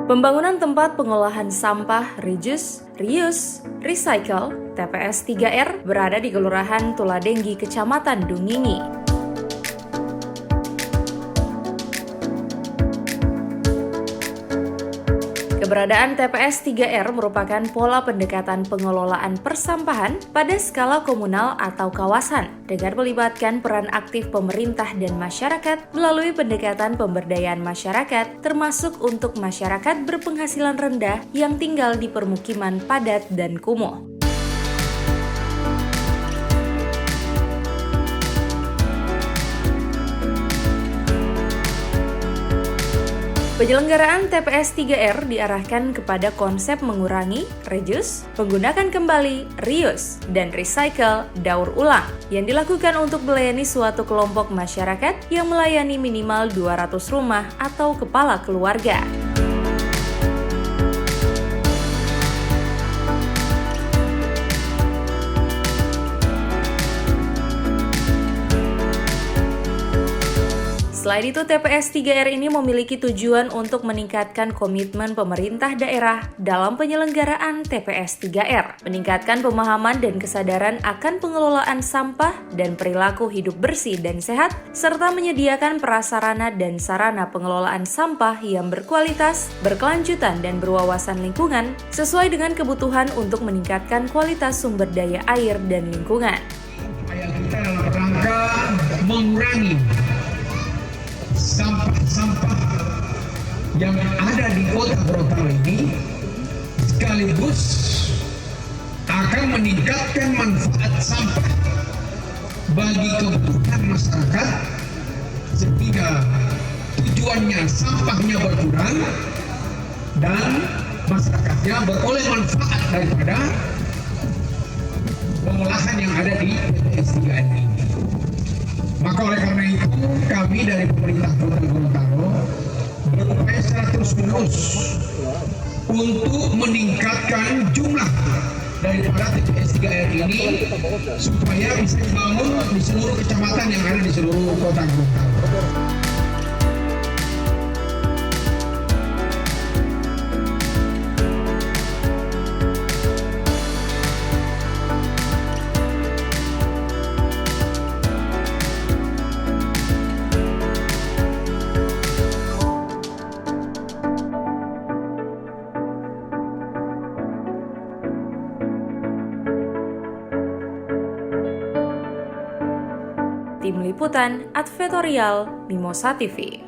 Pembangunan tempat pengolahan sampah reduce, reuse, recycle (TPS 3R) berada di Kelurahan Tuladenggi, Kecamatan Dungingi. Keberadaan TPS 3R merupakan pola pendekatan pengelolaan persampahan pada skala komunal atau kawasan dengan melibatkan peran aktif pemerintah dan masyarakat melalui pendekatan pemberdayaan masyarakat termasuk untuk masyarakat berpenghasilan rendah yang tinggal di permukiman padat dan kumuh. Penyelenggaraan TPS 3R diarahkan kepada konsep mengurangi, reduce, menggunakan kembali, reuse, dan recycle, daur ulang, yang dilakukan untuk melayani suatu kelompok masyarakat yang melayani minimal 200 rumah atau kepala keluarga. Selain itu, TPS 3R ini memiliki tujuan untuk meningkatkan komitmen pemerintah daerah dalam penyelenggaraan TPS 3R, meningkatkan pemahaman dan kesadaran akan pengelolaan sampah dan perilaku hidup bersih dan sehat, serta menyediakan prasarana dan sarana pengelolaan sampah yang berkualitas, berkelanjutan, dan berwawasan lingkungan sesuai dengan kebutuhan untuk meningkatkan kualitas sumber daya air dan lingkungan. Upaya kita dalam rangka mengurangi sampah-sampah yang ada di kota Gorontalo ini sekaligus akan meningkatkan manfaat sampah bagi kebutuhan masyarakat sehingga tujuannya sampahnya berkurang dan masyarakatnya beroleh manfaat daripada pengolahan yang ada di TPS 3R ini. Maka oleh karena itu kami dari pemerintah Kota Gorontalo berupaya secara terus-menerus untuk meningkatkan jumlah daripada TPS 3R ini supaya bisa dibangun di seluruh kecamatan yang ada di seluruh Kota Gorontalo. Tim Liputan Advertorial Mimosa TV.